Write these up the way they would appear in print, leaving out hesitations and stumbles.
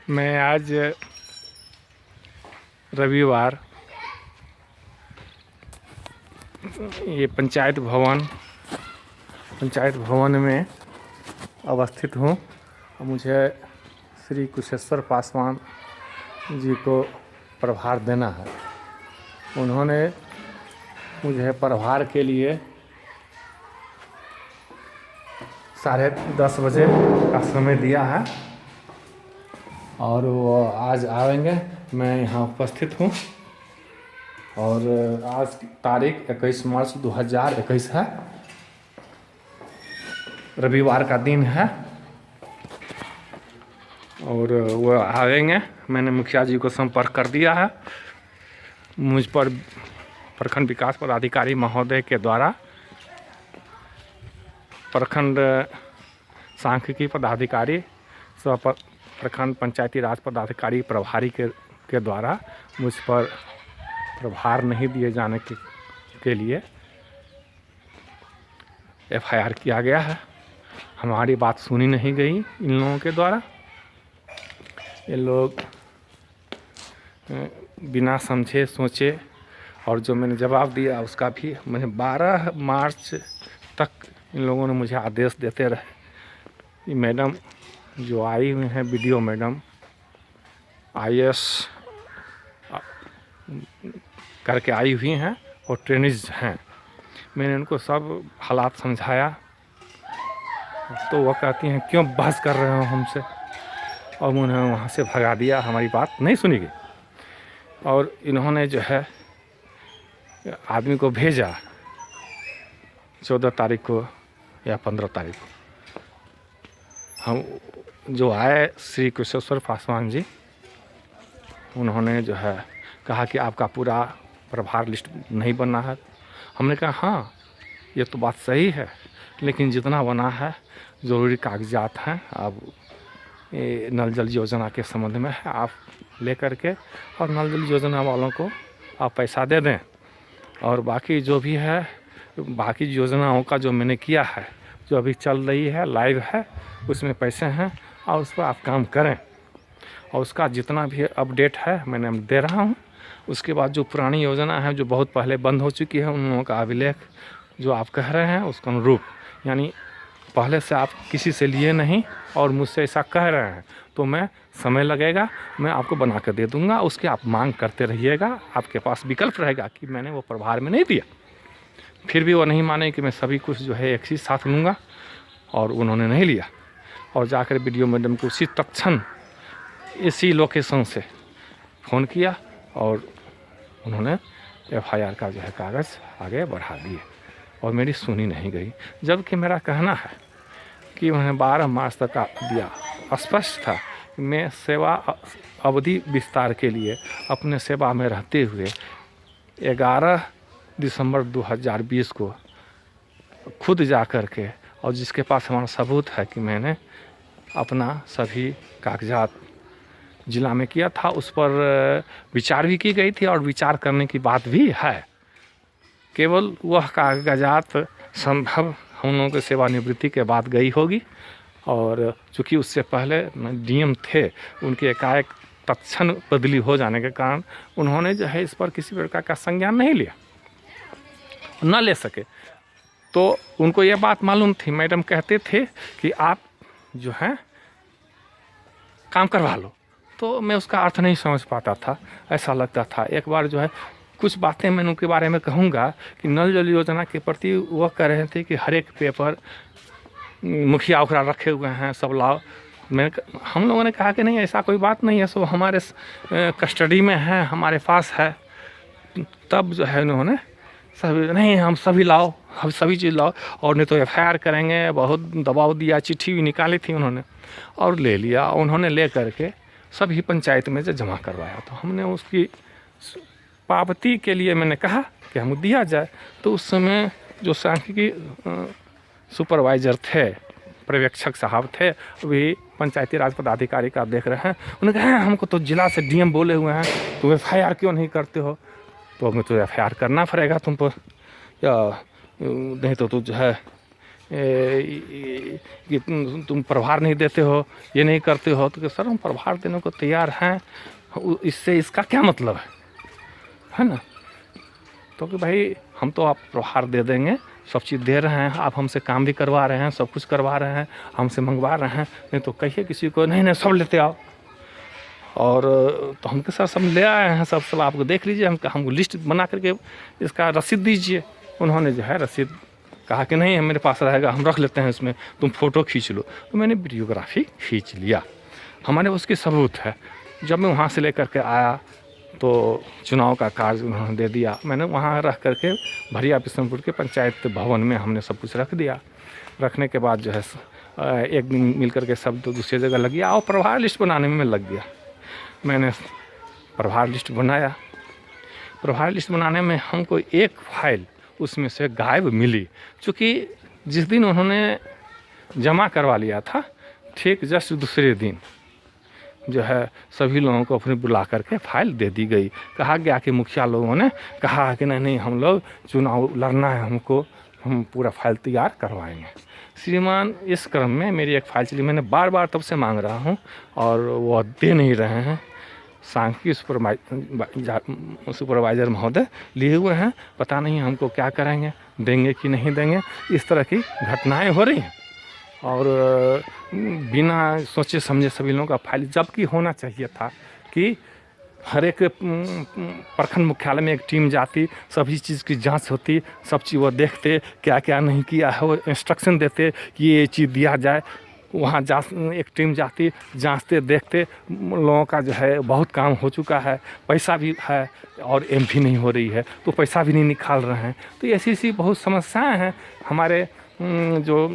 मैं आज रविवार ये पंचायत भवन में अवस्थित हूँ। मुझे श्री कुशेश्वर पासवान जी को प्रभार देना है। उन्होंने मुझे प्रभार के लिए 10:30 बजे का समय दिया है और वो आज आएंगे। मैं यहाँ उपस्थित हूँ और आज तारीख 21 मार्च 2021 है, रविवार का दिन है और वो आएंगे। मैंने मुखिया जी को संपर्क कर दिया है। मुझ पर प्रखंड विकास पदाधिकारी महोदय के द्वारा प्रखंड सांख्यिकी पदाधिकारी प्रखंड पंचायती राज पदाधिकारी प्रभारी के द्वारा मुझ पर प्रभार नहीं दिए जाने के लिए FIR किया गया है। हमारी बात सुनी नहीं गई इन लोगों के द्वारा। ये लोग बिना समझे सोचे और जो मैंने जवाब दिया उसका भी मैंने 12 मार्च तक इन लोगों ने मुझे आदेश देते रहे। ये मैडम जो आई हुई हैं, BDO मैडम IAS करके आई हुई हैं और ट्रेनिज हैं। मैंने उनको सब हालात समझाया तो वो कहती हैं क्यों बहस कर रहे हो हमसे, और उन्हें वहाँ से भगा दिया। हमारी बात नहीं सुनी गई और इन्होंने जो है आदमी को भेजा 14 तारीख को या 15 तारीख को। हम जो आए श्री कुशेश्वर पासवान जी, उन्होंने जो है कहा कि आपका पूरा प्रभार लिस्ट नहीं बना है। हमने कहा हाँ ये तो बात सही है, लेकिन जितना बना है ज़रूरी कागजात हैं। अब ये नल जल योजना के संबंध में है, आप ले करके और नल जल योजना वालों को आप पैसा दे दें और बाकी जो भी है, बाकी योजनाओं का जो मैंने किया है, जो अभी चल रही है लाइव है, उसमें पैसे हैं और उस पर आप काम करें और उसका जितना भी अपडेट है मैंने दे रहा हूँ। उसके बाद जो पुरानी योजना है जो बहुत पहले बंद हो चुकी है, उन लोगों का अभिलेख जो आप कह रहे हैं उसका अनुरूप, यानी पहले से आप किसी से लिए नहीं और मुझसे ऐसा कह रहे हैं तो मैं समय लगेगा, मैं आपको बना कर दे दूँगा। उसके आप मांग करते रहिएगा, आपके पास विकल्प रहेगा कि मैंने वो प्रभार में नहीं दिया। फिर भी वो नहीं माने कि मैं सभी कुछ जो है एक ही साथ लूँगा और उन्होंने नहीं लिया और जाकर BDO मैडम को उसी तत्क्षण इसी लोकेशन से फ़ोन किया और उन्होंने FIR का जो है कागज़ आगे बढ़ा दिए और मेरी सुनी नहीं गई। जबकि मेरा कहना है कि उन्होंने 12 मार्च तक दिया। स्पष्ट था कि मैं सेवा अवधि विस्तार के लिए अपने सेवा में रहते हुए 11 दिसंबर 2020 को खुद जा कर के, और जिसके पास हमारा सबूत है कि मैंने अपना सभी कागजात जिला में किया था, उस पर विचार भी की गई थी और विचार करने की बात भी है। केवल वह कागजात संभव हम लोगों के सेवानिवृत्ति के बाद गई होगी और चूँकि उससे पहले DM थे, उनके एकाएक तत्क्षण बदली हो जाने के कारण उन्होंने जो है इस पर किसी प्रकार का संज्ञान नहीं लिया, न ले सके। तो उनको ये बात मालूम थी। मैडम कहते थे कि आप जो हैं काम करवा लो, तो मैं उसका अर्थ नहीं समझ पाता था। ऐसा लगता था एक बार जो है कुछ बातें मैंने उनके बारे में कहूँगा कि नल जल योजना के प्रति वह कह रहे थे कि हर एक पेपर मुखिया उखरा रखे हुए हैं, सब लाओ। हम लोगों ने कहा कि नहीं, ऐसा कोई बात नहीं है, सब हमारे कस्टडी में है, हमारे पास है। तब जो है उन्होंने सभी नहीं, हम सभी लाओ, हम सभी चीज़ लाओ और नहीं तो FIR करेंगे। बहुत दबाव दिया, चिट्ठी भी निकाली थी उन्होंने और ले लिया। उन्होंने ले करके सभी पंचायत में जो जमा करवाया, तो हमने उसकी पावती के लिए मैंने कहा कि हम दिया जाए। तो उस समय जो सांख्यिकी सुपरवाइज़र थे, पर्यवेक्षक साहब थे, वे पंचायती राज पदाधिकारी का देख रहे हैं। उन्होंने कहा हमको तो जिला से DM बोले हुए हैं, तो FIR क्यों नहीं करते हो? तो हमें तो FIR करना पड़ेगा तुम पर, या नहीं तो जो है कि तुम प्रभार नहीं देते हो, ये नहीं करते हो। तो सर हम प्रभार देने को तैयार हैं, इससे इसका क्या मतलब है ना। तो कि भाई हम तो आप प्रभार दे देंगे, सब चीज़ दे रहे हैं, आप हमसे काम भी करवा रहे हैं, सब कुछ करवा रहे हैं, हमसे मंगवा रहे हैं, नहीं तो कहिए किसी को नहीं नहीं सब लेते आओ। और तो हम के साथ सब ले आए हैं, सब आपको देख लीजिए, हमको लिस्ट बना करके इसका रसीद दीजिए। उन्होंने जो है रसीद कहा कि नहीं मेरे पास रहेगा, हम रख लेते हैं इसमें, तुम फ़ोटो खींच लो। तो मैंने वीडियोग्राफी खींच लिया, हमारे उसकी सबूत है। जब मैं वहाँ से लेकर के आया तो चुनाव का कार्ड उन्होंने दे दिया, मैंने वहाँ रख करके भरिया बिशनपुर के पंचायत भवन में हमने सब कुछ रख दिया। रखने के बाद जो है एक दिन मिल करके सब दूसरी जगह लग गया और प्रभार लिस्ट बनाने में लग गया। मैंने प्रभार लिस्ट बनाया। प्रभार लिस्ट बनाने में हमको एक फाइल उसमें से गायब मिली, चूँकि जिस दिन उन्होंने जमा करवा लिया था ठीक जस्ट दूसरे दिन जो है सभी लोगों को अपने बुला करके फाइल दे दी गई। कहा गया कि मुखिया लोगों ने कहा कि नहीं हम लोग चुनाव लड़ना है, हमको हम पूरा फाइल तैयार करवाएंगे। श्रीमान इस क्रम में मेरी एक फाइल चली, मैंने बार बार तब से मांग रहा हूँ और वो दे नहीं रहे हैं। सांख्यिकी सुपरवाइज़र महोदय लिए हुए हैं, पता नहीं हमको क्या करेंगे, देंगे कि नहीं देंगे। इस तरह की घटनाएं हो रही हैं और बिना सोचे समझे सभी लोगों का फाइल, जबकि होना चाहिए था कि हर एक प्रखंड मुख्यालय में एक टीम जाती, सभी चीज़ की जांच होती, सब चीज़ वो देखते क्या क्या नहीं किया है, वो इंस्ट्रक्शन देते कि ये चीज़ दिया जाए। वहाँ एक टीम जाती, जांचते देखते, लोगों का जो है बहुत काम हो चुका है, पैसा भी है और एमपी नहीं हो रही है तो पैसा भी नहीं निकाल रहे हैं। तो ऐसी ऐसी बहुत समस्याएं हैं हमारे जो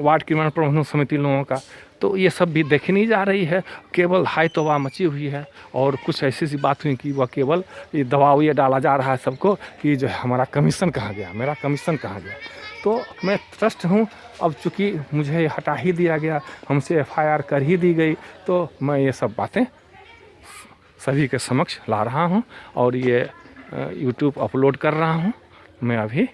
वार्ड क्रियान्वयन प्रबंधन समिति लोगों का। तो ये सब भी देखी नहीं जा रही है, केवल हाई तौबा मची हुई है। और कुछ ऐसी सी बात हुई कि वह केवल ये दबाव ये डाला जा रहा है सबको कि जो है हमारा कमीशन कहाँ गया, मेरा कमीशन कहाँ गया। तो मैं ट्रस्ट हूँ, अब चूँकि मुझे हटा ही दिया गया, हमसे FIR कर ही दी गई, तो मैं ये सब बातें सभी के समक्ष ला रहा हूँ और ये YouTube अपलोड कर रहा हूँ मैं अभी।